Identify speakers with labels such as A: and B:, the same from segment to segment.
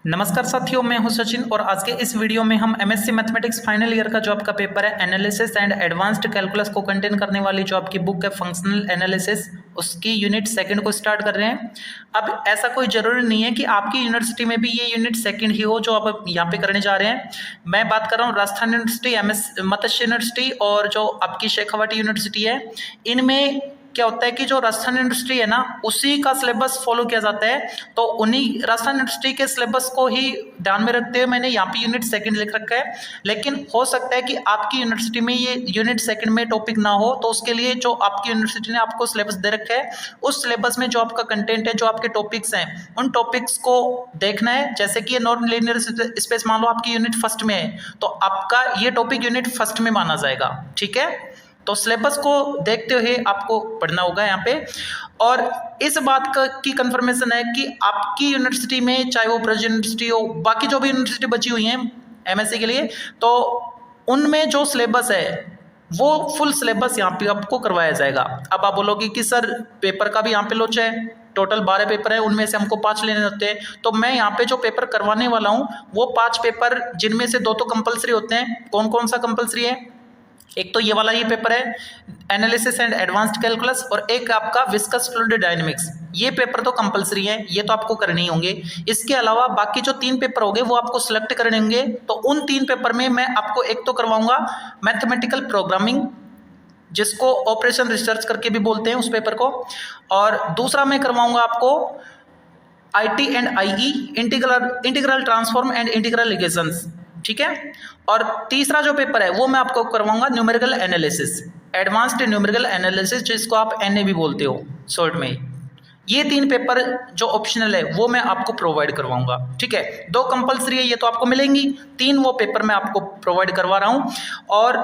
A: नमस्कार साथियों, मैं हूं सचिन और आज के इस वीडियो में हम एमएससी मैथमेटिक्स फाइनल ईयर का जो आपका पेपर है एनालिसिस एंड एडवांस्ड कैलकुलस को कंटेन करने वाली जो आपकी बुक है फंक्शनल एनालिसिस, उसकी यूनिट सेकंड को स्टार्ट कर रहे हैं। अब ऐसा कोई जरूरी नहीं है कि आपकी यूनिवर्सिटी में भी ये यूनिट सेकंड ही हो जो आप यहाँ पे करने जा रहे हैं। मैं बात कर रहा हूँ राजस्थान यूनिवर्सिटी, मत्स्य यूनिवर्सिटी और जो आपकी शेखावाटी यूनिवर्सिटी है, इनमें क्या होता है कि जो राजस्थान यूनिवर्सिटी है ना, उसी का सिलेबस फॉलो किया जाता है। तो उन्हीं राजस्थान यूनिवर्सिटी के सिलेबस को ही ध्यान में रखते हुए मैंने यहाँ पे यूनिट सेकंड लिख रखा है। लेकिन हो सकता है कि आपकी यूनिवर्सिटी में ये यूनिट सेकंड में टॉपिक ना हो, तो उसके लिए जो आपकी यूनिवर्सिटी ने आपको सिलेबस दे रखा है, उस सिलेबस में जो आपका कंटेंट है, जो आपके टॉपिक्स हैं, उन टॉपिक्स को देखना है। जैसे कि ये नॉन लीनियर स्पेस मान लो आपकी यूनिट फर्स्ट में है, तो आपका ये टॉपिक यूनिट फर्स्ट में माना जाएगा। ठीक है, तो सिलेबस को देखते हुए आपको पढ़ना होगा यहाँ पे। और इस बात की कंफर्मेशन है कि आपकी यूनिवर्सिटी में, चाहे वो ब्रज यूनिवर्सिटी हो, बाकी जो भी यूनिवर्सिटी बची हुई हैं एमएससी के लिए, तो उनमें जो सिलेबस है वो फुल सिलेबस यहाँ पे आपको करवाया जाएगा। अब आप बोलोगे कि सर पेपर का भी यहाँ पे लोचा है, टोटल 12 पेपर है, उनमें से हमको 5 लेने होते हैं। तो मैं यहाँ पे जो पेपर करवाने वाला हूँ वो 5 पेपर, जिनमें से 2 तो कंपलसरी होते हैं। कौन कौन सा कंपलसरी है? एक तो ये वाला ये पेपर है एनालिसिस एंड एडवांस्ड कैलकुलस, और एक आपका विस्कस फ्लूइड डायनेमिक्स। ये पेपर तो कंपलसरी है, ये तो आपको करने ही होंगे। इसके अलावा बाकी जो 3 पेपर होंगे वो आपको सिलेक्ट करने होंगे। तो उन 3 पेपर में मैं आपको एक तो करवाऊंगा मैथमेटिकल प्रोग्रामिंग, जिसको ऑपरेशन रिसर्च करके भी बोलते हैं उस पेपर को, और दूसरा मैं करवाऊंगा आपको IT and IE, integral transform and integral equations. ठीक है, और तीसरा जो पेपर है वो मैं आपको करवाऊंगा numerical analysis, advanced numerical analysis, जिसको आप एनए भी बोलते हो शॉर्ट में। ये 3 पेपर जो ऑप्शनल है वो मैं आपको प्रोवाइड करवाऊंगा। ठीक है, 2 कंपलसरी है, ये तो आपको मिलेंगी, 3 वो पेपर मैं आपको प्रोवाइड करवा रहा हूं। और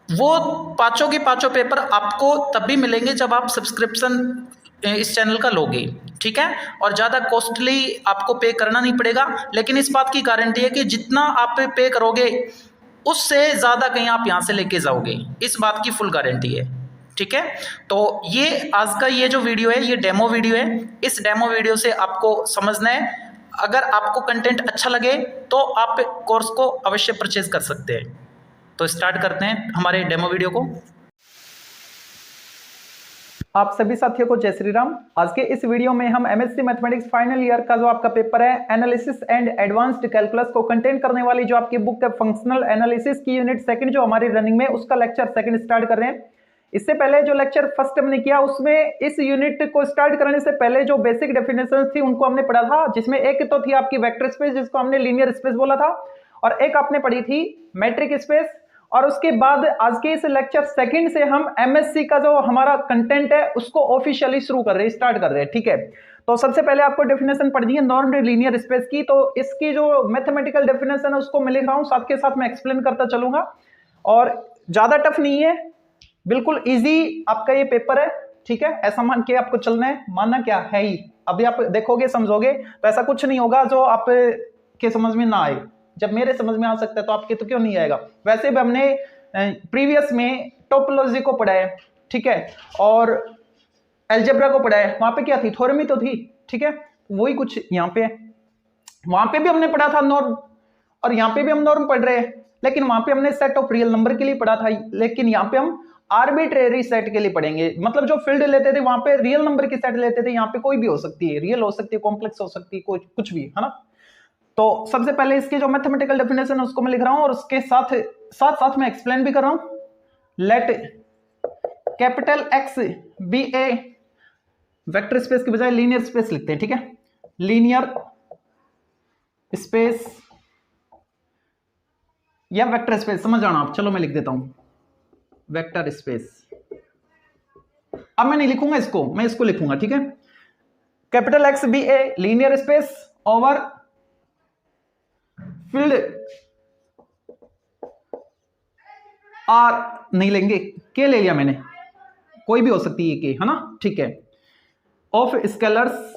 A: वो पांचों के पांचों पेपर आपको तब भी मिलेंगे जब आप सब्सक्रिप्शन इस चैनल का लोगे। ठीक है, और ज़्यादा कॉस्टली आपको पे करना नहीं पड़ेगा, लेकिन इस बात की गारंटी है कि जितना आप पे करोगे उससे ज़्यादा कहीं आप यहाँ से लेके जाओगे, इस बात की फुल गारंटी है। ठीक है, तो ये आज का ये जो वीडियो है ये डेमो वीडियो है। इस डेमो वीडियो से आपको समझना है। अगर आपको कंटेंट अच्छा लगे तो आप कोर्स को अवश्य परचेज कर सकते हैं। तो स्टार्ट करते हैं हमारे डेमो वीडियो को।
B: आप सभी साथियों को जय श्री राम। आज के इस वीडियो में हम एमएससी मैथमेटिक्स फाइनल ईयर का जो आपका पेपर है एनालिसिस एंड एडवांस्ड कैलकुलस को कंटेन करने वाली जो आपकी बुक है फंक्शनल एनालिसिस की यूनिट सेकंड जो हमारी रनिंग में, उसका लेक्चर सेकंड स्टार्ट कर रहे हैं। इससे पहले जो लेक्चर फर्स्ट हमने किया उसमें इस यूनिट को स्टार्ट करने से पहले जो बेसिक डेफिनेशन थी उनको हमने पढ़ा था, जिसमें एक तो थी आपकी वेक्टर स्पेस जिसको हमने लीनियर स्पेस बोला था, और एक आपने पढ़ी थी मैट्रिक स्पेस। और उसके बाद आज के इस लेक्चर सेकंड से हम एमएससी का जो हमारा कंटेंट है उसको ऑफिशियली शुरू कर रहे हैं, स्टार्ट कर रहे हैं। ठीक है, तो सबसे पहले आपको डेफिनेशन पढ़ दी है नॉर्म्ड लीनियर स्पेस की, तो इसकी जो मैथमेटिकल डेफिनेशन है उसको मैं लिख रहा हूं, साथ के साथ मैं एक्सप्लेन करता चलूंगा। और ज्यादा टफ नहीं है, बिल्कुल इजी आपका ये पेपर है। ठीक है, ऐसा मान के आपको चलना है, मानना क्या है ही। अभी आप देखोगे समझोगे तो ऐसा कुछ नहीं होगा जो आप के समझ में ना आए। जब मेरे समझ में आ सकता है तो आपके तो क्यों नहीं आएगा। वैसे भी हमने प्रीवियस में टोपोलॉजी को पढ़ा है, ठीक है, और अलजेब्रा को पढ़ा है। वहां पे क्या थी, थ्योरम ही तो थी। ठीक है, वही कुछ यहाँ पे है। वहां पे भी हमने पढ़ा था नॉर्म, और यहाँ पे भी हम नॉर्म पढ़ रहे हैं, लेकिन वहां पे हमने सेट ऑफ रियल नंबर के लिए पढ़ा था, लेकिन यहाँ पे हम आर्बिट्रेरी सेट के लिए पढ़ेंगे। मतलब जो फील्ड लेते थे वहां पे रियल नंबर की सेट लेते थे, यहाँ पे कोई भी हो सकती है, रियल हो सकती है, कॉम्प्लेक्स हो सकती है, कुछ भी, है ना। तो सबसे पहले इसकी जो मैथमेटिकल डेफिनेशन है उसको मैं लिख रहा हूं, और उसके साथ साथ मैं एक्सप्लेन भी कर रहा हूं। Let capital X be A, vector space की बजाय लीनियर स्पेस लिखते हैं। ठीक है, लीनियर स्पेस या वेक्टर स्पेस समझ जाना आप। चलो मैं लिख देता हूं वेक्टर स्पेस। अब मैं नहीं लिखूंगा इसको, मैं इसको लिखूंगा। ठीक है, capital X be a linear space over field R नहीं लेंगे, के ले लिया मैंने, कोई भी हो सकती है के, है ना। ठीक है, ऑफ स्केलर्स,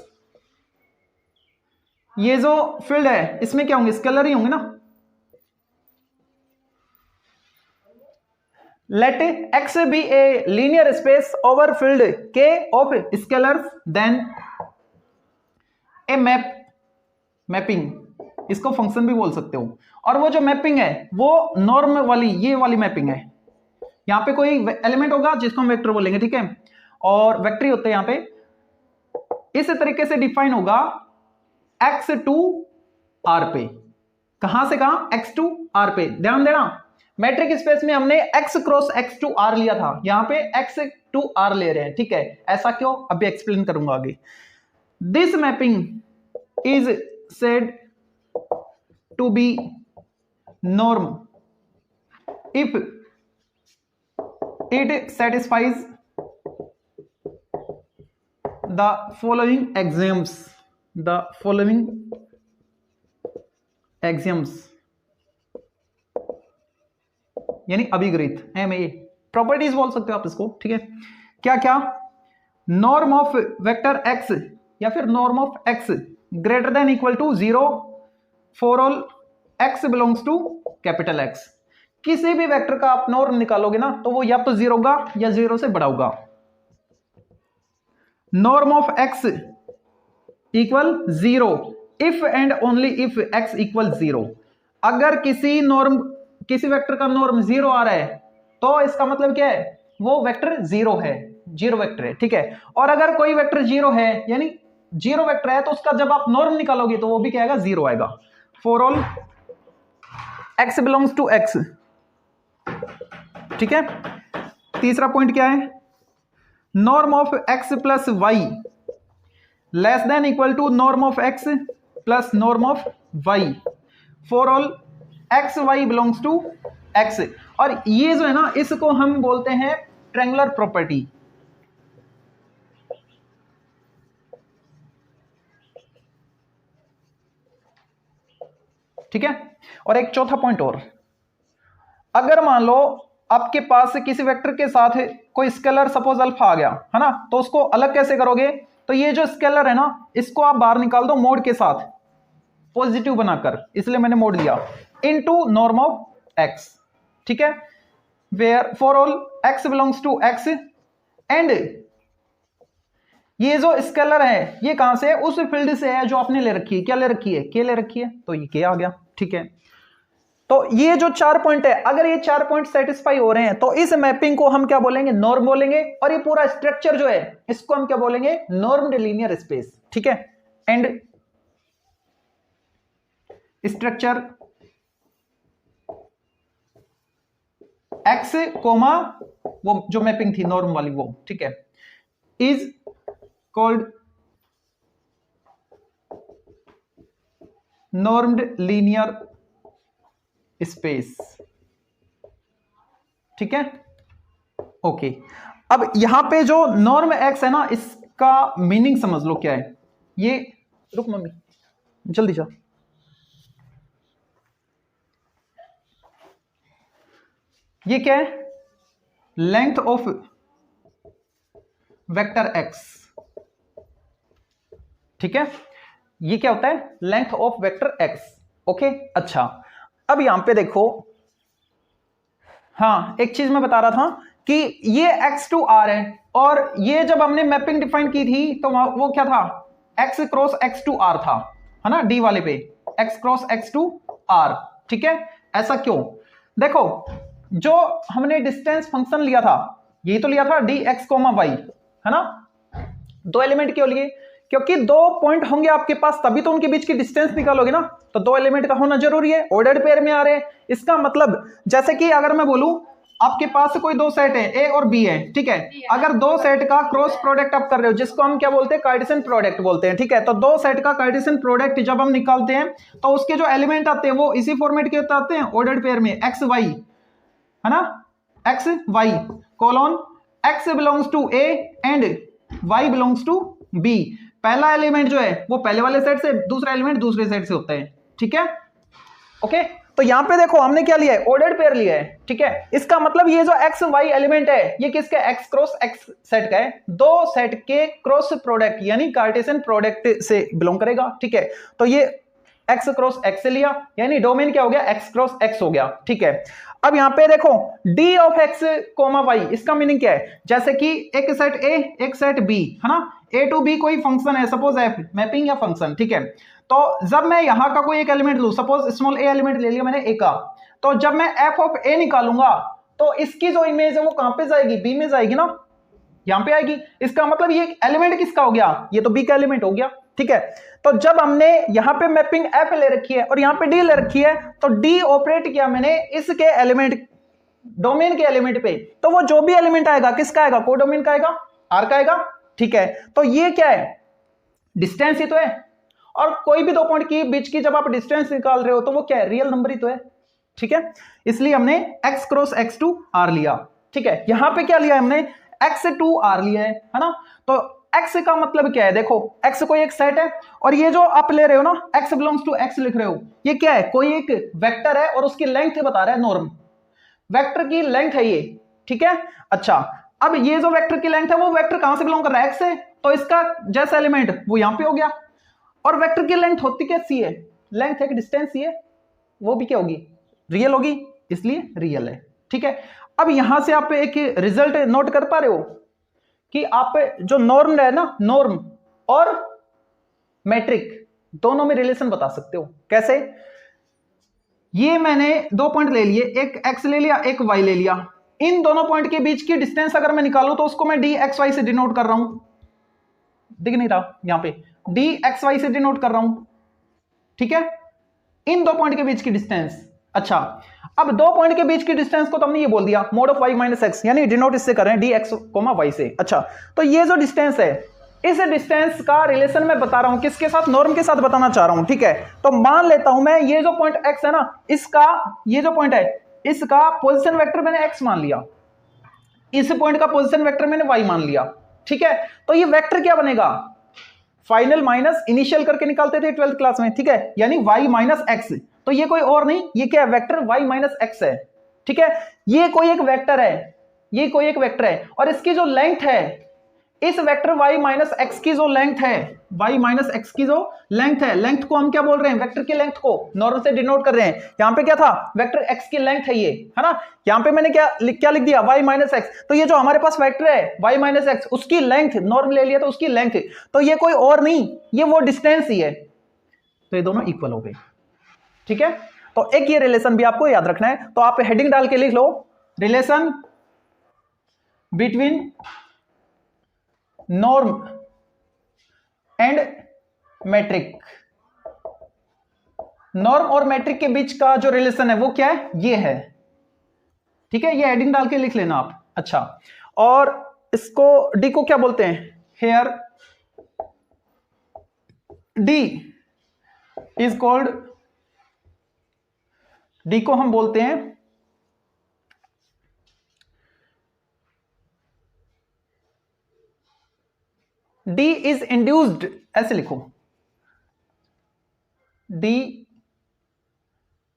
B: ये जो फील्ड है इसमें क्या होंगे, स्केलर ही होंगे ना। Let x be a linear space over field के of scalars, then a map mapping, इसको फंक्शन भी बोल सकते हो। और वो जो मैपिंग है वो नॉर्म वाली, ये वाली मैपिंग है। यहां पे कोई एलिमेंट होगा जिसको हम वेक्टर बोलेंगे, ठीक है, और वेक्टर ही होते हैं यहां पे। इस तरीके से डिफाइन होगा x टू r पे। कहां से कहां? x टू r पे। ध्यान देना, मैट्रिक स्पेस में हमने x cross x to r लिया था, यहां पे x टू r ले रहे हैं, ठीक है। ऐसा क्यों, अभी एक्सप्लेन करूंगा आगे। This mapping is said to be norm if it satisfies the following axioms, the following axioms, यानी अभिगृहित है। मैं ये प्रॉपर्टीज बोल सकते हो आप इसको, ठीक है। क्या क्या? नॉर्म ऑफ वेक्टर x या फिर norm of x greater than equal to 0 for all x belongs to capital X। किसी भी वेक्टर का आप नॉर्म निकालोगे ना तो वो या तो 0 होगा या 0 से बड़ा होगा। Norm of x equal 0 if and only if x equal 0। अगर किसी वेक्टर का नॉर्म 0 आ रहा है तो इसका मतलब क्या है, वो वेक्टर 0 है, 0 वेक्टर है, ठीक है। और अगर कोई वेक्टर 0 है यानी 0 वेक्टर है तो उसका जब आप नॉर्म निकालोगे तो वो भी क्या आएगा, 0 आएगा। For all x belongs to x, ठीक है। तीसरा पॉइंट क्या है? Norm of x plus y less than equal to norm of x plus norm of y for all x y belongs to x। और ये जो है ना, इसको हम बोलते हैं ट्रायंगुलर प्रॉपर्टी, ठीक है। और एक चौथा पॉइंट और, अगर मान लो आपके पास किसी वेक्टर के साथ कोई स्केलर सपोज अल्फा आ गया है ना, तो उसको अलग कैसे करोगे? तो ये जो स्केलर है ना, इसको आप बाहर निकाल दो मोड के साथ, पॉजिटिव बनाकर, इसलिए मैंने मोड लिया, इनटू नॉर्म ऑफ x, ठीक है। Where for all x belongs to x and ये जो स्केलर है ये कहां से है? उस फील्ड से है जो आपने ले रखी है। क्या ले रखी है? k ले रखी है, तो ये k आ गया, ठीक है। तो ये जो 4 पॉइंट है, अगर ये 4 पॉइंट सेटिस्फाई हो रहे हैं तो इस मैपिंग को हम क्या बोलेंगे? नॉर्म बोलेंगे। और ये पूरा स्ट्रक्चर जो है इसको हम क्या बोलेंगे? नॉर्म्ड लीनियर स्पेस, ठीक है। एंड स्ट्रक्चर x कोमा वो जो मैपिंग थी नॉर्म वाली वो, ठीक है, इज कॉल्ड नॉर्म्ड लीनियर स्पेस, ठीक है, ओके। अब यहां पे जो नॉर्म x है ना, इसका मीनिंग समझ लो क्या है। ये रुक मम्मी जल्दी जा, ये क्या है? लेंथ ऑफ वेक्टर x, ठीक है। ये क्या होता है? Length of vector x, okay. अच्छा, अब यहां पे देखो, हाँ एक चीज मैं बता रहा था कि ये x टू r है, और ये जब हमने मैपिंग डिफाइन की थी तो वो क्या था? x cross x to r था, है ना, d वाले पे x cross x to r, ठीक है। ऐसा क्यों? देखो, जो हमने डिस्टेंस फंक्शन लिया था, यही तो लिया था dx, y, है ना। 2 एलिमेंट क्यों लिए? क्योंकि 2 पॉइंट होंगे आपके पास तभी तो उनके बीच की डिस्टेंस निकालोगे ना, तो 2 एलिमेंट का होना जरूरी है, ऑर्डर्ड पेयर में आ रहे हैं। इसका मतलब जैसे कि अगर मैं बोलूं आपके पास कोई 2 सेट है ए और बी है, ठीक है। अगर 2 सेट का क्रॉस प्रोडक्ट आप कर रहे हो, जिसको हम क्या बोलते हैं? कार्टेशियन प्रोडक्ट बोलते हैं, ठीक है। तो 2 सेट का कार्टेशियन प्रोडक्ट जब हम निकालते हैं तो उसके जो एलिमेंट आते हैं वो इसी फॉर्मेट के आते हैं, ऑर्डर्ड पेयर में, एक्स वाई, है ना, x y colon x belongs to A and y belongs to B. पहला एलिमेंट जो है वो पहले वाले सेट से, दूसरा एलिमेंट दूसरे सेट से होता है, ठीक है, ओके। तो यहां पे देखो हमने क्या लिया है? ऑर्डर्ड पेयर लिया है, ठीक है। इसका मतलब ये जो एक्स वाई एलिमेंट है ये किसका? एक्स क्रॉस एक्स सेट का है, 2 सेट के क्रॉस प्रोडक्ट यानी कार्टेशियन प्रोडक्ट से बिलोंग करेगा, ठीक है। तो ये x क्रॉस x से लिया, यानी डोमेन क्या हो गया, x क्रॉस x हो गया। ठीक है, अब यहां पे देखो d of x comma y, इसका मीनिंग क्या है, जैसे कि एक सेट a एक सेट b है ना, a टू b कोई फंक्शन है, सपोज f मैपिंग या फंक्शन। ठीक है, तो जब मैं यहां का कोई एक एलिमेंट लूं, सपोज स्मॉल a एलिमेंट ले लिया मैंने a का, तो जब मैं f ऑफ a निकालूंगा तो इसकी जो इमेज है वो कहां पे जाएगी, b में जाएगी ना, यहां पे आएगी। इसका मतलब ये एलिमेंट किसका हो गया, ये तो b का एलिमेंट हो गया। ठीक है, तो जब हमने यहां पे मैपिंग f ले रखी है और यहां पे d ले रखी है, तो d ऑपरेट किया मैंने इसके एलिमेंट, डोमेन के एलिमेंट पे, तो वो जो भी एलिमेंट आएगा किसका आएगा, कोडोमेन का आएगा, r का आएगा। ठीक है, तो ये क्या है, डिस्टेंस ही तो है, और कोई भी दो पॉइंट की बीच की जब आप डिस्टेंस निकाल रहे हो तो वो क्या है, रियल नंबर ही तो है। ठीक है, इसलिए हमने x cross x to r लिया। ठीक है, यहां पे क्या लिया हमने, x टू r लिया है ना। तो x का मतलब क्या है, देखो x कोई एक सेट है, और ये जो आप ले रहे हो ना, x बिलोंग्स टू x लिख रहे हो, ये क्या है, कोई एक वेक्टर है और उसकी लेंथ बता रहा है, नॉर्म वेक्टर की लेंथ है ये। ठीक है, अच्छा अब ये जो वेक्टर की लेंथ है वो वेक्टर कहां से बिलोंग कर रहा है, x से, तो इसका जैसा एलिमेंट वो यहां पे हो गया। और वेक्टर की लेंथ होती कैसी है, लेंथ एक डिस्टेंस ही है, वो भी क्या होगी, रियल होगी, इसलिए रियल है। ठीक है, अब यहां से आप एक रिजल्ट नोट कर पा रहे हो कि आप जो नॉर्म है ना, नॉर्म और मैट्रिक दोनों में रिलेशन बता सकते हो। कैसे, ये मैंने दो पॉइंट ले लिए, एक x ले लिया एक y ले लिया, इन दोनों पॉइंट के बीच की डिस्टेंस अगर मैं निकालूं तो उसको मैं dxy से डिनोट कर रहा हूं, दिख नहीं रहा यहां पे, dxy से डिनोट कर रहा हूं। ठीक है, इन दो पॉइंट के बीच की डिस्टेंस। अच्छा, अब दो पॉइंट के बीच की डिस्टेंस को तो हमने ये बोल दिया mode of y minus x, यानी डिनोट इससे कर रहे हैं dx, y से। अच्छा, तो ये जो डिस्टेंस है, इस डिस्टेंस का रिलेशन मैं बता रहा हूं किसके साथ, नॉर्म के साथ बताना चाह रहा हूं। ठीक है, तो मान लेता हूं मैं ये जो पॉइंट x है ना, इसका ये जो पॉइंट है इसका पोजीशन वेक्टर मैंने x मान लिया, इस पॉइंट का पोजीशन वेक्टर मैंने y मान लिया। ठीक है, तो ये वेक्टर क्या बनेगा, फाइनल माइनस इनिशियल करके निकालते थे 12th क्लास में। ठीक है, यानी y माइनस एक्स, तो ये कोई और नहीं, ये क्या है, वेक्टर y माइनस एक्स है। ठीक है, ये कोई एक वेक्टर है, ये कोई एक वेक्टर है, और इसकी जो लेंथ है, इस वेक्टर y माइनस एक्स की जो लेंथ है, y माइनस एक्स की जो लेंथ है, लेंथ को हम क्या बोल रहे हैं, वेक्टर की लेंथ को नॉर्मल से डिनोट कर रहे हैं। यहां पे क्या था, वेक्टर x की लेंथ है ये, है ना, यहां पे मैंने क्या लिख दिया, y माइनस एक्स, तो ये जो हमारे पास वेक्टर है y माइनस एक्स, उसकी लेंथ नॉर्म ले लिया तो उसकी लेंथ, तो ये कोई और नहीं, ये वो डिस्टेंस ही है, तो ये दोनों इक्वल हो गए। ठीक है, तो एक ये रिलेशन भी आपको याद रखना है, तो आप हेडिंग डाल के लिख लो, relation between norm and metric. Norm और मैट्रिक के बीच का जो रिलेशन है वो क्या है, ये है। ठीक है, ये हेडिंग डाल के लिख लेना आप। अच्छा, और इसको डी को क्या बोलते हैं, here D is called, D को हम बोलते हैं D इज इंड्यूस्ड, ऐसे लिखो, D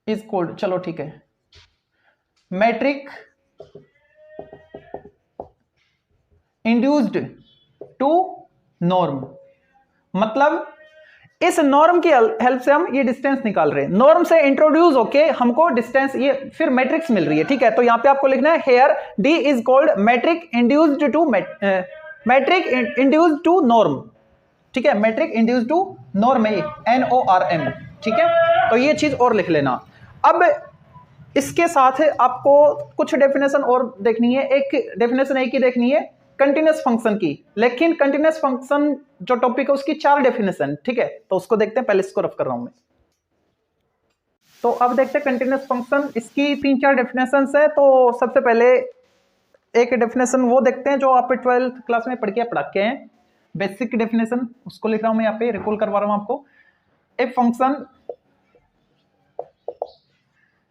B: इज कॉल्ड, चलो ठीक है, मैट्रिक इंड्यूस्ड टू नॉर्म, मतलब इस नॉर्म की हेल्प से हम ये डिस्टेंस निकाल रहे हैं, नॉर्म से इंट्रोड्यूस होके हमको डिस्टेंस, ये फिर मैट्रिक्स मिल रही है। ठीक है, तो यहां पे आपको लिखना है here D is called metric induced to metric induced to norm. ठीक है, मैट्रिक इंड्यूस्ड टू नॉर्म है NORM। ठीक है, तो ये चीज और लिख लेना। अब इसके साथ आपको कुछ डेफिनेशन और देखनी है, एक डेफिनेशन एक ही देखनी है कंटिन्यूअस फंक्शन की, लेकिन कंटिन्यूअस फंक्शन जो टॉपिक है उसकी 4 डेफिनेशन। ठीक है, तो उसको देखते हैं, पहले इसको रफ कर रहा हूं मैं। तो अब देखते हैं कंटिन्यूअस फंक्शन, इसकी 3-4 डेफिनेशन है। तो सबसे पहले एक डेफिनेशन वो देखते हैं जो आप 12th क्लास में पढ़ के हैं, बेसिक डेफिनेशन, उसको लिख रहा हूं मैं यहाँ पे, रिकॉल करवा रहा हूं आपको। ए function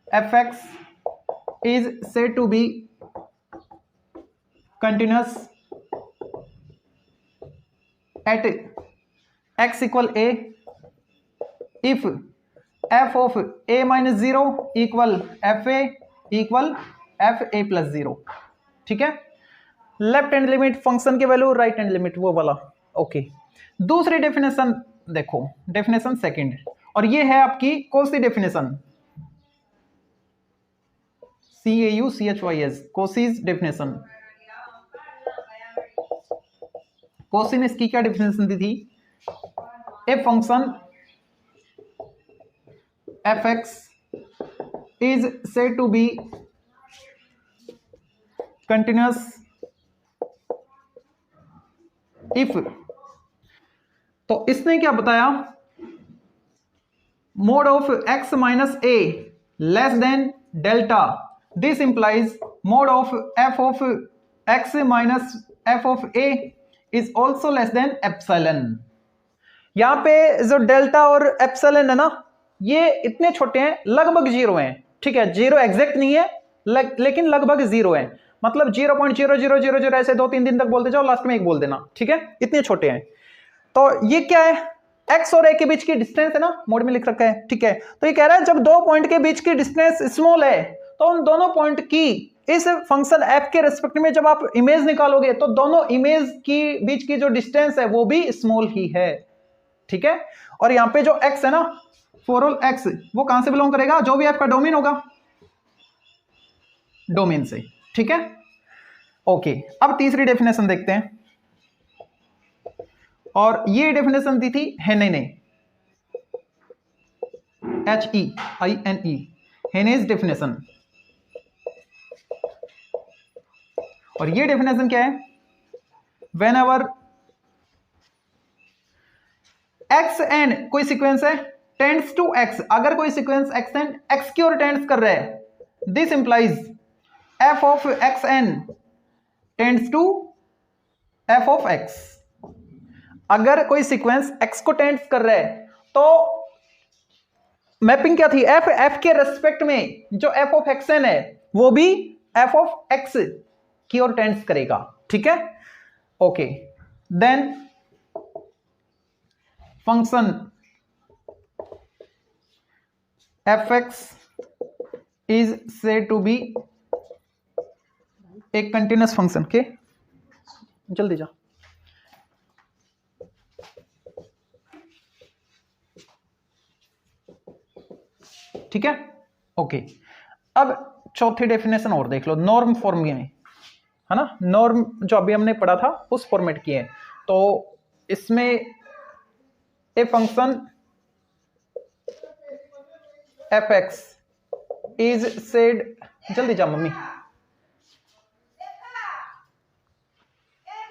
B: fx is said to be continuous at x equal a if f of a minus 0 equal fa equal fa plus 0। ठीक है, लेफ्ट हैंड लिमिट फंक्शन की वैल्यू, राइट हैंड लिमिट वो वाला। ओके, दूसरी डेफिनेशन देखो, definition second, और ये है आपकी Cauchy definition, CAUCHYS, Cauchy's definition. Cauchy ने इसकी क्या डेफिनेशन दी थी? A function fx is said to be continuous if, तो इसने क्या बताया? Mode of x minus a less than delta, this implies mode of f of x minus f of a is also less than epsilon. यहां पे जो delta और epsilon है ना, ये इतने छोटे हैं, लगभग जीरो हैं, ठीक है, जीरो एग्जैक्ट नहीं है लेकिन लगभग जीरो है, मतलब 0.0000 ऐसे 2-3 दिन तक बोलते जाओ, लास्ट में एक बोल देना, ठीक है, इतने छोटे हैं। तो ये क्या है? x और a के बीच की डिस्टेंस है ना, मोड में लिख रखा है, ठीक है। तो ये कह रहा है जब दो पॉइंट के बीच की डिस्टेंस स्मॉल है तो उन दोनों पॉइंट की इस फंक्शन f के रेस्पेक्ट में जब आप इमेज निकालोगे तो दोनों इमेज की बीच की जो डिस्टेंस है वो भी स्मॉल ही है, ठीक है। और यहां पे जो x है ना, फॉर ऑल x, वो कहां से बिलोंग करेगा? जो भी f का डोमेन होगा, डोमेन से, ठीक है। ओके, अब तीसरी डेफिनेशन देखते हैं, और ये डेफिनेशन दी थी हेने ने, HEINE, हेनेज डेफिनेशन। और ये डेफिनेशन क्या है? वेन एवर एक्स एन, कोई सीक्वेंस है, टेंड्स टू एक्स, अगर कोई सीक्वेंस एक्स एन एक्स की ओर टेंड्स कर रहा है, this implies f of x n tends to f of x. अगर कोई सीक्वेंस एक्स को टेंड्स कर रहा है तो मैपिंग क्या थी? एफ के रेस्पेक्ट में जो एफ ऑफ एक्स एन है वो भी एफ ऑफ एक्स की ओर टेंड्स करेगा, ठीक है। Okay, then function fx is said to be a continuous function, के जल्दी जा। ठीक है, ओके। अब चौथी डेफिनेशन और देख लो, नॉर्म फॉर्म में है ना, नॉर्म जो अभी हमने पढ़ा था उस फॉर्मेट की है। तो इसमें ए फंक्शन fx is said, जल्दी जा मम्मी,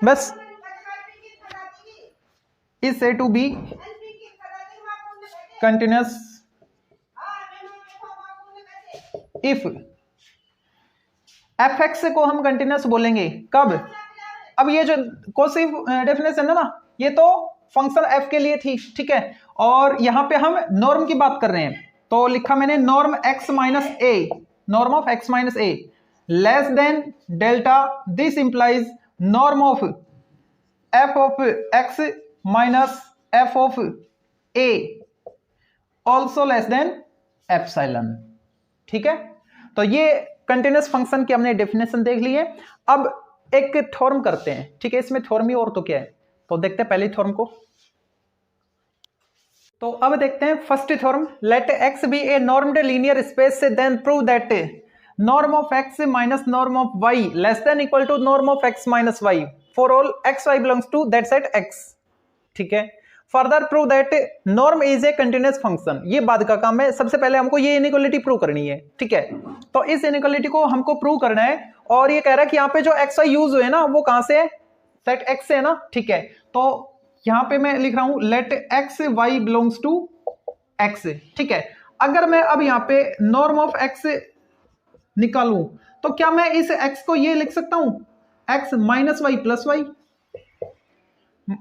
B: बस, is said to be continuous if, fx को हम कंटिन्यूस बोलेंगे कब? अब ये जो कौशी डेफिनेशन है ना, ये तो फंक्शन f के लिए थी, ठीक है, और यहां पे हम नॉर्म की बात कर रहे हैं। तो लिखा मैंने norm x minus a, norm of x minus a less than delta, this implies norm of f of x minus f of a also less than epsilon, ठीक है। तो ये कंटिन्यूस फंक्शन की हमने डेफिनेशन देख ली है। अब एक थ्योरम करते हैं, ठीक है, इसमें थ्योरम ही और तो क्या है, तो देखते हैं पहले थ्योरम को। तो अब देखते हैं first theorem, let x be a normed linear space, then prove that norm of x minus norm of y less than equal to norm of x minus y for all x y belongs to that set x, ठीक है। Further prove that norm is a continuous function, ये बाद का काम है, सबसे पहले हमको ये इनइक्वालिटी प्रूव करनी है, ठीक है। तो इस इनइक्वालिटी को हमको प्रूव करना है, और ये कह रहा है कि यहाँ पे जो x y यूज हुए ना वो कहां से है? सेट x से है ना, ठीक है। तो यहां पे मैं लिख रहा हूं let x y belongs to x, ठीक है। अगर मैं अब यहां पे नॉर्म ऑफ x निकालूं तो क्या मैं इस x को ये लिख सकता हूं x minus y plus y,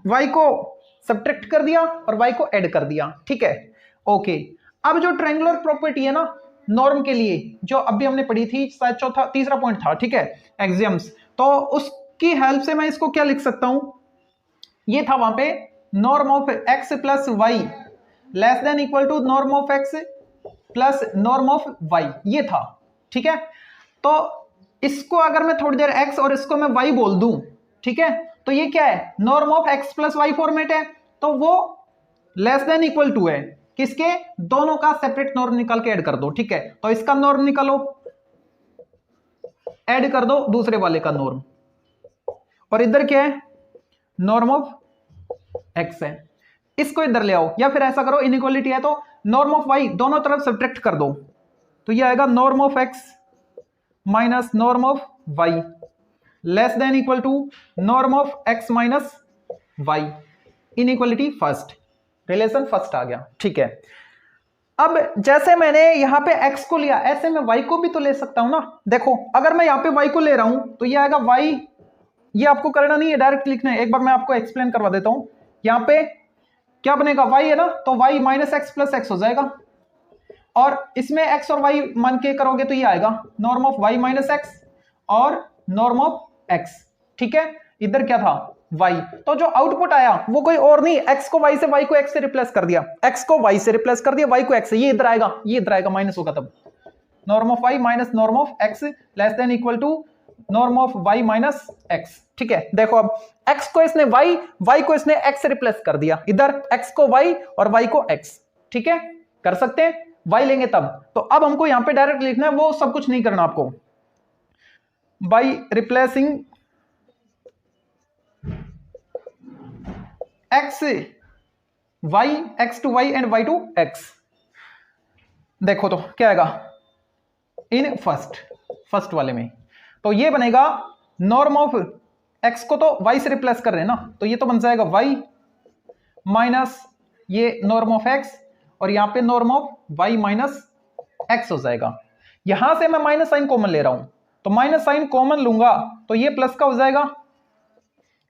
B: y को सब्ट्रैक्ट कर दिया और y को ऐड कर दिया, ठीक है, ओके। अब जो ट्रायंगुलर प्रॉपर्टी है ना नॉर्म के लिए, जो अभी हमने पढ़ी थी, शायद तीसरा पॉइंट था, ठीक है, एक्सियम्स, तो उसकी हेल्प से मैं इसको क्या लिख सकता हूं? ये था वहां पे norm of x plus y less than equal to norm of x plus norm of y, ये था, ठीक है। तो इसको अगर मैं थोड़ी देर x और इसको मैं y बोल दूं, ठीक है, तो ये क्या है? Norm of x plus y format है, तो वो लेस देन इक्वल टू है, किसके, दोनों का सेपरेट नॉर्म निकाल के ऐड कर दो। ठीक है, तो इसका नॉर्म निकालो, ऐड कर दो दूसरे वाले का नॉर्म, और इधर क्या है, नॉर्म ऑफ एक्स है, इसको इधर ले आओ, या फिर ऐसा करो, इनइक्वालिटी है तो नॉर्म ऑफ वाई दोनों तरफ सब्ट्रैक्ट कर दो, तो ये आएगा norm of x minus norm of y less than equal to norm of x minus y. Inequality first, relation first आ गया। ठीक है, अब जैसे मैंने यहां पे x को लिया, ऐसे मैं y को भी तो ले सकता हूं ना। देखो अगर मैं यहां पे y को ले रहा हूं तो ये आएगा y, ये आपको करना नहीं है, डायरेक्ट लिखना है, एक बार मैं आपको एक्सप्लेन करवा देता हूं। यहां पे क्या बनेगा, y है ना, तो y minus x plus x हो जाएगा, और इसमें x और y मान के करोगे तो ये आएगा norm of y minus x और नॉर्म ऑफ x। ठीक है, इधर क्या था, y, तो जो आउटपुट आया वो कोई और नहीं, x को y से, y को x से रिप्लेस कर दिया, x को y से रिप्लेस कर दिया, y को x से, ये इधर आएगा, ये इधर आएगा, माइनस होगा तब norm of y minus norm of x less than equal to norm of y minus x। ठीक है, देखो अब x को इसने y को इसने x से रिप्लेस कर दिया, इधर x को y और y को x। ठीक है, कर सकते हैं, y लेंगे तब, तो अब हमको यहां पे डायरेक्ट लिखना है, वो सब कुछ नहीं करना आपको, by replacing x y, x to y and y to x। देखो तो क्या आएगा इन फर्स्ट वाले में, तो ये बनेगा नॉर्म ऑफ x को तो y से रिप्लेस कर रहे हैं ना, तो ये तो बन जाएगा y माइनस ये नॉर्म ऑफ x, और यहां पे norm of y minus x हो जाएगा। यहां से मैं माइनस साइन कॉमन ले रहा हूं, तो माइनस साइन कॉमन लूंगा तो ये प्लस का हो जाएगा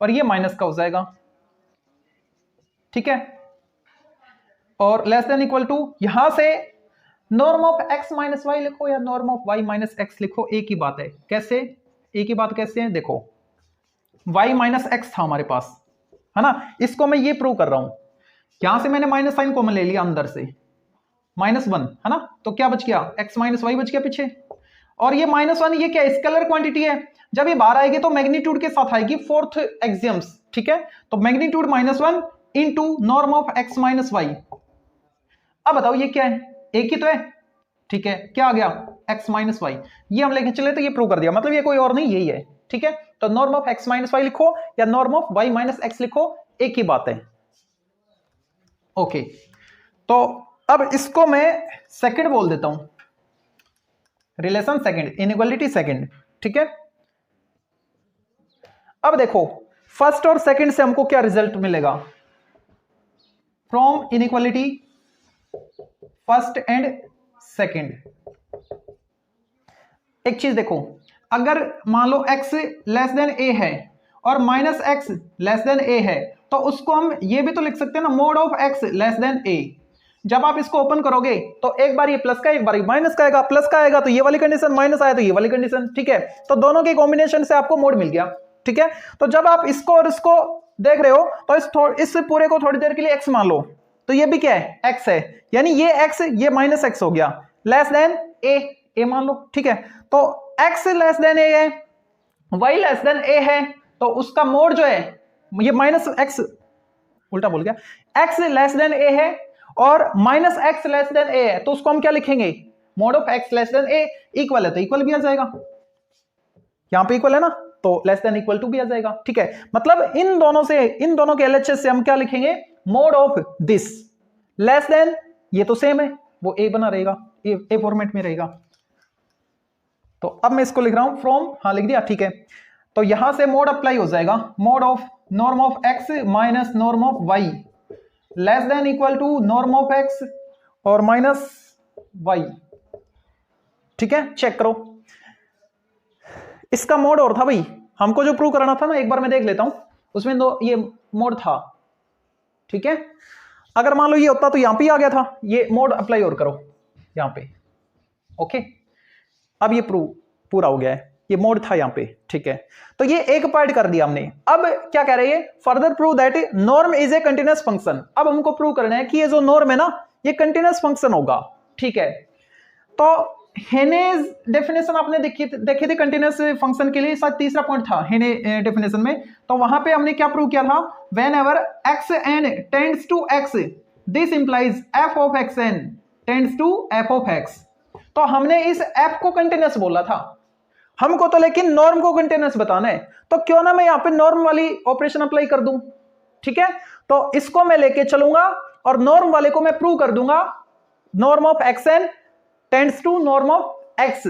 B: और ये माइनस का हो जाएगा। ठीक है, और लेस देन इक्वल टू, यहां से norm of x minus y लिखो या norm of y minus x लिखो, एक ही बात है। कैसे, एक ही बात कैसे है, देखो y माइनस एक्स था हमारे पास, है ना, इसको मैं ये प्रूव कर रहा हूं, यहां से मैंने माइनस साइन कॉमन ले लिया अंदर से, -1 है ना, तो क्या बच गया, x माइनस वाई बच गया पीछे, और ये -1 ये क्या स्केलर क्वांटिटी है, जब ये बाहर आएगी तो मैग्नीट्यूड के साथ आएगी, फोर्थ एक्सियम्स। ठीक है, तो magnitude -1 into norm of x minus y. अब बताओ ये क्या है, एक ही तो है। ठीक है, क्या आ गया, x माइनस वाई, ये हम लेके चले तो ये प्रूव कर दिया, मतलब ये कोई और नहीं, यही है। ठीक है, तो norm of x minus y लिखो या norm of y minus x लिखो, एक ही बात है। ओके, तो अब इसको मैं सेकंड बोल देता हूं, रिलेशन सेकंड, इनइक्वालिटी सेकंड। ठीक है, अब देखो फर्स्ट और सेकंड से हमको क्या रिजल्ट मिलेगा, from inequality first and second. एक चीज देखो, अगर मान लो x लेस देन a है और minus x less than a है, तो उसको हम ये भी तो लिख सकते हैं ना, mode of x less then a। जब आप इसको ओपन करोगे तो एक बार ये प्लस का, एक बार ये माइनस का आएगा, प्लस का आएगा तो ये वाली कंडीशन, माइनस आया तो ये वाली कंडीशन। ठीक है, तो दोनों के कॉम्बिनेशन से आपको मोड मिल गया। ठीक है, तो जब आप इसको और इसको देख रहे हो तो इस पूरे को थोड़ी देर के लिए x मान लो, तो ये भी क्या है, x है, यानी ये x, ये माइनस एक्स हो गया, लेस देन a मान लो। ठीक है, तो x लेस देन a है, y लेस देन a है, तो उसका मोड जो है ये माइनस एक्स, उल्टा बोल गया, x लेस देन a है और minus x less than a है, तो उसको हम क्या लिखेंगे, mode of x less then a। Equal है तो इक्वल भी आ जाएगा, यहां पे इक्वल है ना, तो लेस देन इक्वल टू भी आ जाएगा। ठीक है, मतलब इन दोनों के LHS से हम क्या लिखेंगे, mode of this less than, ये तो सेम है, वो a बना रहेगा, ए फॉर्मेट में रहेगा। तो अब मैं इसको लिख रहा हूं फ्रॉम, हाँ लिख दिया। ठीक है, तो यहां से मोड अप्लाई हो जाएगा, mod of norm of x minus norm of y less than equal to norm of x और माइनस y। ठीक है, चेक करो, इसका मोड और था भाई, हमको जो प्रूव कराना था ना, एक बार मैं देख लेता हूं, उसमें ये मोड था। ठीक है, अगर मान लो ये होता तो यहां पे आ गया था, ये मोड अप्लाई और करो यहां पे। ओके, अब ये प्रूव पूरा हो गया है, ये मोड था यहां पे। ठीक है, तो ये एक पार्ट कर दिया हमने। अब क्या कह रही है, further prove that norm is A continuous function. अब हमको प्रूव करना है कि ये जो नॉर्म है ना, ये कंटीन्यूअस फंक्शन होगा। ठीक है, तो हेनेज डेफिनेशन आपने देखी थी कंटीन्यूअस फंक्शन के लिए, शायद तीसरा पॉइंट था हेने डेफिनेशन में, तो वहां पे हमने क्या प्रूव किया था, whenever x n tends to x this implies f of x n tends to f of x. तो हमने इस एफ को कंटिन्यूअस बोला था, हमको तो लेकिन नॉर्म को कंटिन्यूअस बताना है, तो क्यों ना मैं यहां पे नॉर्म वाली ऑपरेशन अप्लाई कर दूं। ठीक है, तो इसको मैं लेके चलूंगा और नॉर्म वाले को मैं प्रूव कर दूंगा, norm of x n tends to norm of x.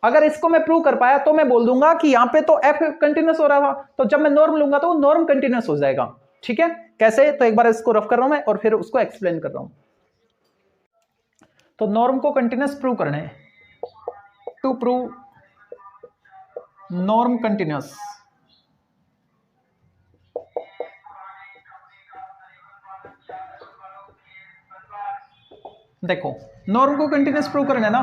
B: अगर इसको मैं प्रूव कर पाया तो मैं बोल दूंगा कि यहां पे तो एफ कंटिन्यूअस हो रहा था, तो जब मैं नॉर्म लूंगा तो नॉर्म कंटिन्यूअस हो जाएगा। ठीक है, कैसे, तो एक बार इसको रफ कर रहा हूं मैं और फिर उसको एक्सप्लेन कर रहा हूं। तो नॉर्म को कंटिन्यूअस प्रूव करना है, टू प्रूव नॉर्म कंटिन्यूअस। देखो नॉर्म को कंटिन्यूअस प्रूव करना है ना,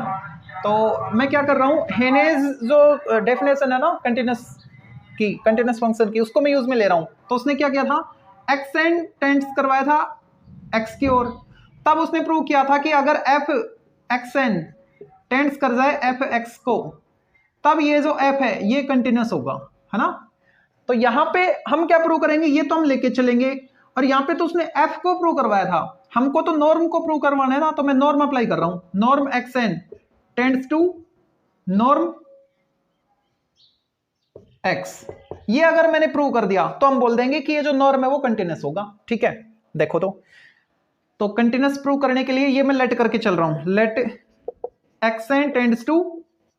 B: तो मैं क्या कर रहा हूं, हेनेज जो डेफिनेशन है ना कंटिन्यूअस की, कंटिन्यूअस फंक्शन की, उसको मैं यूज में ले रहा हूं। तो उसने क्या किया था, एक्स एन टेंड्स करवाया था एक्स की ओर, तब उसने प्रूव किया था कि अगर एफ एक्स एन टेंड्स कर जाए एफ एक्स को, तब ये जो एफ है ये कंटिन्यूअस होगा, है ना। तो यहां पे हम क्या प्रूव करेंगे, ये तो हम लेके चलेंगे, और यहां पे तो उसने एफ को प्रूव करवाया था, हमको तो नॉर्म को प्रूव करवाना है ना, तो मैं नॉर्म अप्लाई कर रहा हूं, norm x n tends to norm x. ये अगर मैंने प्रूव कर दिया तो हम बोल देंगे कि ये जो नॉर्म है वो कंटिन्यूअस होगा। ठीक है, देखो तो कंटिन्यूअस प्रूव करने के लिए ये मैं लेट करके चल रहा हूं, let x n tends to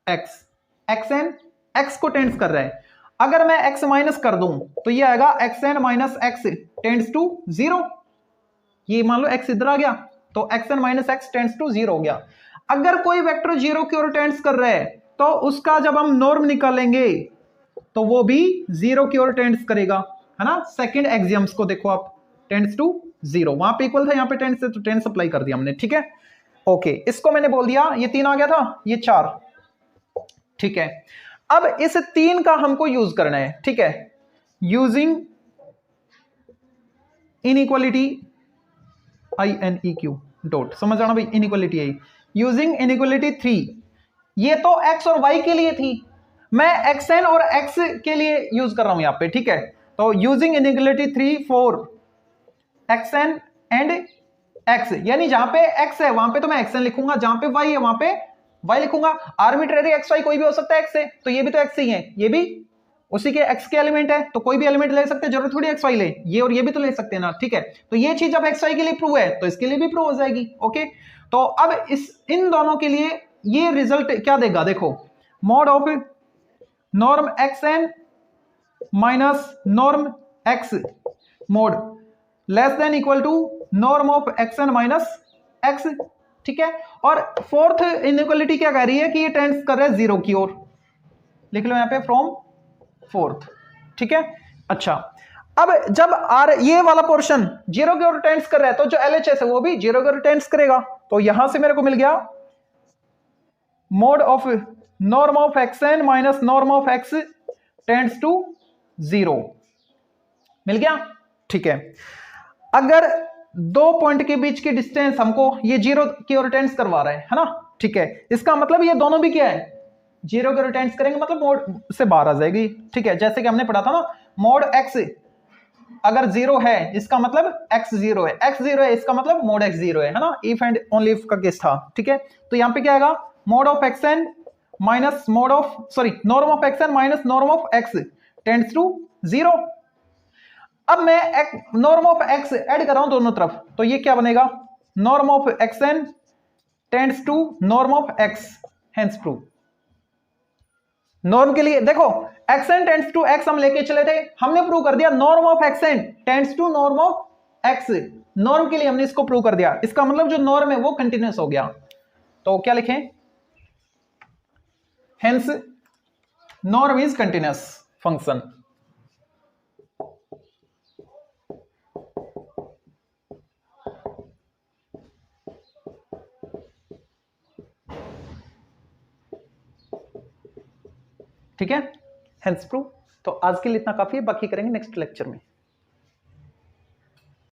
B: x, x n x को टेंड्स कर रहा है, अगर मैं एक्स माइनस कर दूं तो ये आएगा x n minus x tends to zero. ये मान लो एक्स इधर आ गया तो x n minus x tends to zero हो गया। अगर कोई वेक्टर जीरो की ओर टेंड्स कर रहा है तो उसका जब हम नॉर्म निकालेंगे तो वो भी जीरो की ओर टेंड्स करेगा, है ना। सेकंड एक्सियम्स को देखो आप, टेंड्स टू जीरो, वहां पे इक्वल था, यहाँ पे टेंड्स से तो टेंड्स अप्लाई कर दिया हमने। ठीक है, ओके, इसको मैंने बोल दिया, ये 3 आ गया था, ये 4। ठीक है, अब इस 3 का हमको यूज करना है। ठीक है, यूजिंग इनइक्वालिटी INEQ डॉट, समझ आना भाई, इनइक्वालिटी आई, यूजिंग इनइक्वालिटी 3, ये तो x और y के लिए थी, मैं xn और x के लिए यूज कर रहा हूं यहां पे। ठीक है, तो using inequality 3 for xn and x, यानी जहां पे x है वहां पे तो मैं xn लिखूंगा, जहां पे y है वहां पे y लिखूंगा। आर्बिट्रेरी xy कोई भी हो सकता है x से, तो ये भी तो x ही है, ये भी उसी के x के एलिमेंट है, तो कोई भी एलिमेंट ले सकते हैं, जरूरत थोड़ी xy ले, ये और ये भी तो ले सकते हैं ना। ठीक है, तो ये चीज जब xy के लिए प्रूव है तो इसके लिए भी प्रूव हो जाएगी। ओके, तो अब इन दोनों के लिए ये रिजल्ट क्या देगा, देखो, mod of norm xn minus norm x mod less than equal to norm of xn minus x। ठीक है, और फोर्थ इनइक्वालिटी क्या कह रही है कि ये टेंड्स कर रहा है जीरो की ओर, लिख लो यहां पे फ्रॉम फोर्थ। ठीक है, अच्छा, अब जब आर ये वाला पोर्शन जीरो की ओर टेंड्स कर रहा है तो जो LHS है वो भी जीरो की ओर टेंड्स करेगा, तो यहां से मेरे को मिल गया mode of norm of xn minus norm of x tends to zero, मिल गया। ठीक है, अगर 2 पॉइंट के बीच की डिस्टेंस हमको ये जीरो की ओर टेंड्स करवा रहा है ना। ठीक है, इसका मतलब ये दोनों भी क्या है, जीरो के टेंड्स करेंगे, मतलब मोड से बाहर आ जाएगी। ठीक है, जैसे कि हमने पढ़ा था ना, मोड x अगर जीरो है इसका मतलब x जीरो है, x जीरो है इसका मतलब मोड x जीरो है ना, इफ एंड ओनली इफ का केस था। ठीक है, तो यहां पे क्या आएगा, mod of xn minus mod of norm of xn minus norm of x tends to zero. अब मैं नॉर्म ऑफ x ऐड कर रहा हूं दोनों तरफ, तो ये क्या बनेगा, norm of xn tends to norm of x, hence prove. Norm के लिए देखो xn टेंड्स टू x हम लेके चले थे, हमने प्रूव कर दिया norm of xn tends to norm of x, norm के लिए हमने इसको प्रूव कर दिया, इसका मतलब जो नॉर्म है वो कंटिन्यूअस हो गया। तो क्या लिखें, hence norm is continuous function. ठीक है, हेंस प्रूव। तो आज के लिए इतना काफी है, बाकी करेंगे नेक्स्ट लेक्चर में।